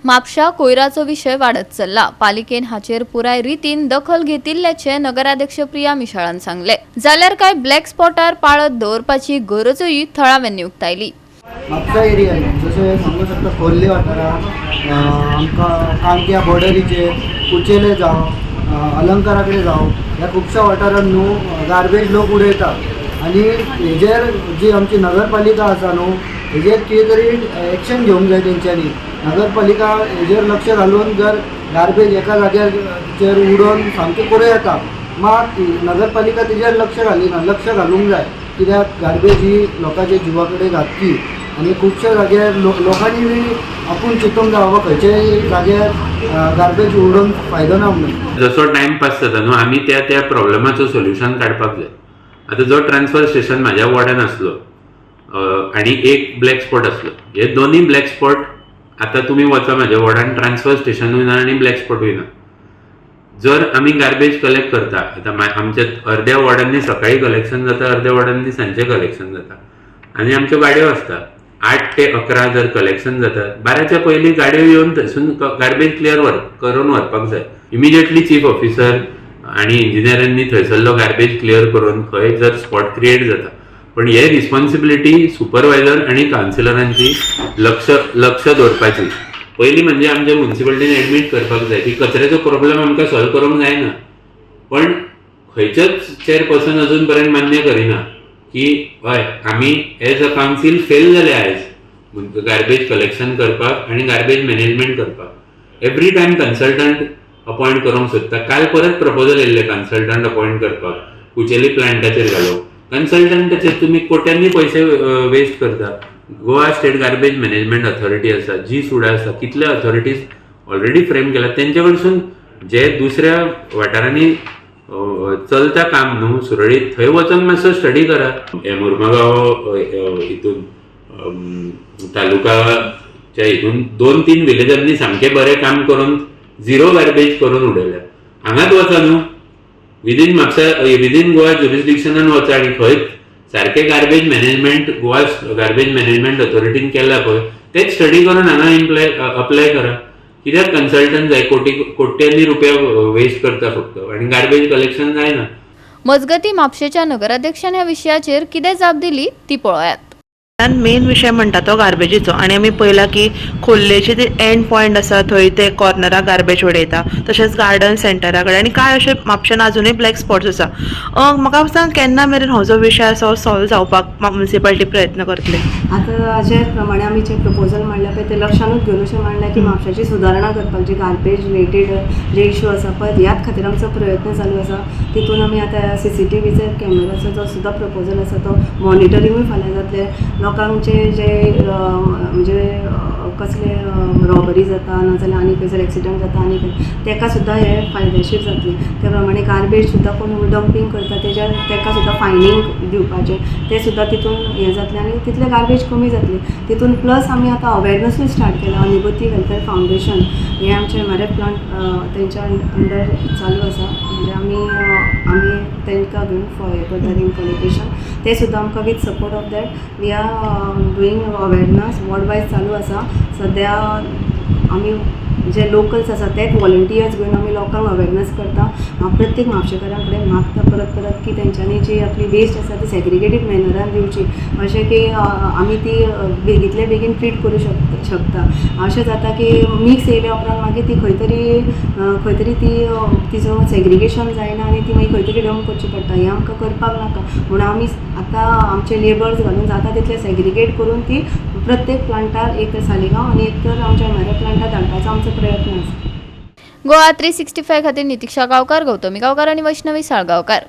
म्हापशा कोयराचो विषय वाढत चल्ला। पालिकेन हाचेर पुराय रितीन दखल घेतिल्ल्याचे नगराध्यक्ष प्रिया मिशाळान सांगले। जाल्यार काय ब्लॅक स्पॉटार पाळत दवरपाची गरजूय थळाव्यांनी उक्तायली। म्हापसा एरियान जशें सांगू शकता खोर्ले वाठारांत आमकां काणक्या बॉर्डरीचेर कुचेले जावं अलंकारा कडेन जावं ह्या खुबश्या वाठारांत न्हू गार्बेज लोक उडयता आनी हेजेर जी आमची नगरपालिका आसा न्हू हेजेर कितें तरी एक्शन घेवंक जाय तेंच्यांनी। नगरपालिका हेजेर लक्ष घालून जर गार्बेज एका जाग्याचेर उडोवन सामकें पुरो येता मात नगरपालिका तेजेर लक्ष घालूंक जाय कित्याक गार्बेज ही लोकांच्या जिवा कडेन घातकी आनी खुबश्या जाग्यार लोकांनी बी आपूण चिंतूंक जाय बाबा खंयच्याय जाग्यार गार्बेज उडोवन फायदो ना म्हणून। जसो टायम पास जाता न्हू आमी त्या प्रॉब्लेमाचो सोल्युशन काडपाक जाय। आतां जो ट्रान्सफर स्टेशन म्हाज्या वॉर्डान आसलो आनी एक ब्लॅक स्पॉट आसलो, हे दोनूय ब्लॅक स्पॉट आतां तुमी वचा म्हाज्या वॉर्डान ट्रान्सफर स्टेशनूय ना आनी ब्लॅक स्पॉटूय ना। जर आमी गार्बेज कलेक्ट करता आतां आमच्या अर्द्या वॉर्डांनी सकाळी कलेक्शन जाता, अर्द्या वॉर्डांनी सांजचें कलेक्शन जाता आनी आमच्यो गाडयो आसता 8 ते 11 जर कलेक्शन जाता 12च्या पयलीं गाडयो येवन थंयसून गार्बेज क्लियर करून व्हरपाक जाय। इमिजिएटली चीफ ऑफिसर आनी इंजिनियरांनी थंयसरलो गार्बेज क्लियर करून खंय जर स्पॉट क्रिएट जाता, पण हे रिस्पॉन्सिबिलिटी सुपरवायझर आनी कावन्सिलरांची लक्ष दवरपाची। पयलीं म्हणजे आमच्या म्युनिसिपालिटीन एडमीट करपाक जाय की कचऱ्याचो प्रॉब्लेम आमकां सॉल्व करूंक जायना, पण खंयचोच चेअरपर्सन अजून पर्यंत मान्य करिना की हय आमी एज अ कावन्सील फेल जाले आयज गार्बेज कलेक्शन करपाक आनी गार्बेज मॅनेजमेंट करपाक। एवरी टायम कन्सल्टंट अपॉयंट करूंक सोदता। काल परत प्रपोजल येयल्ले कन्सल्टंट अपॉयंट करपाक कुचेली प्लांटाचेर घालूंक। कन्सल्टंटाचेर तुमी कोट्यांनी पयशे वेस्ट करता। Goa state garbage management authority आसा, जी सुडा आसा, कितले अथॉरिटीज ऑलरेडी फ्रेम केला, तेंचे कडसून जे दुसऱ्या वाठारांनी चलता काम न्हू सुरळीत थंय वचून मातसो स्टडी करा। हे मुर्मगांव हितून तालुकाच्या हितून 2-3 विलेजांनी सामकें बरें काम करून झिरो गार्बेज करून उडयल्या। हांगाच वचा न्हू विदीन गोवा ज्युरिस्डिक्शनान वचा आनी खंय सारकें garbage management Goa garbage management अथॉरिटीन केला पळय तेच स्टडी करून हांगा अप्लाय करा। कित्याक कन्सल्टंट जाय कोट्यांनी रुपया वेस्ट करता फक्त आनी गार्बेज कलेक्शन जायना। मजगती म्हापशेच्या नगराध्यक्षान ह्या विशयाचेर कितें जाप दिली ती पळोवयात। मेन विषय म्हणटा तो गार्बेजीचो आनी आमी पळयला की खोर्लेचे ते एंड पॉयंट आसा थंय ते कॉर्नराक गार्बेज उडयता, तशेंच गार्डन सेंटरा कडेन आनी काय अशे म्हापशान अजुनूय ब्लॅक स्पॉट्स आसा। म्हाका सांग केन्ना मेरेन हो जो विशय आसा सॉल्व जावपाक म्युनिसिपालिटी प्रयत्न करतले? आता जे प्रमाणे आमी जे प्रपोजल मांडला पळय ते लक्षानूच घेवन अशें मांडला की म्हापशाची सुदारणा करपाक जे गार्बेज रिलेटेड जे इश्यू आसा पळय ह्याच खातीर आमचो प्रयत्न चालू आसा। तितून आमी आतां CCTVचे कॅमेराचो जो सुद्दां प्रपोजल आसा तो मॉनिटरिंगूय फाल्यां जातले। लोकांचे जे म्हणजे कसले रॉबरी जाता नाजाल्यार आनी खंयसर एक्सिडंट जाता आनी तेका सुद्दां हे फायदेशीर जातले। त्या प्रमाणे गार्बेज सुद्दां कोण डंपींग करता तेका सुद्दां फायनींग दिवपाचें ते सुद्दां तितून हें जातलें आनी तितले गार्बेज कमी जातली। तितून प्लस आमी आतां अवेरनसूय स्टार्ट केला। अनुभूती वेलफेअर फावंडेशन हे आमचे MRF प्लांट तेंच्या अंडर चालू आसा, म्हणजे आमी तेंकां घेवन हें करता इम्प्लिमेंटेशन ते सुद्दां आमकां with support of that we are doing awareness ward wise चालू आसा। सद्या आमी जे लोकल्स आसा तेच व्हॉलंटियर्स घेवन आमी लोकांक अवेरनस करता। प्रत्येक म्हापशेकारां कडेन मागता परत की तेंच्यांनी जी आपली वेस्ट आसा ती सेग्रिगेटेड मॅनरान दिवची, अशें की आमी ती बेगींतल्या बेगीन ट्रीट करूं शकता। अशें जाता की मिक्स येयल्या उपरांत मागीर ती खंय तरी तिचो सेग्रिगेशन जायना आनी ती मागीर खंय तरी डंप करची पडटा। हें आमकां करपाक नाका म्हणून आमी आतां आमचे लेबर्स घालून जाता तितले सेग्रिगेट करून ती प्रत्येक प्लांटार एक तर सालिगांव आनी एक तर आमच्या MRF प्लांटार धाडपाचो आमचो प्रयत्न आसा। गोवा 365 खातीर नितीक्षा गांवकार, गौतमी गांवकार आनी वैष्णवी साळगांवकार।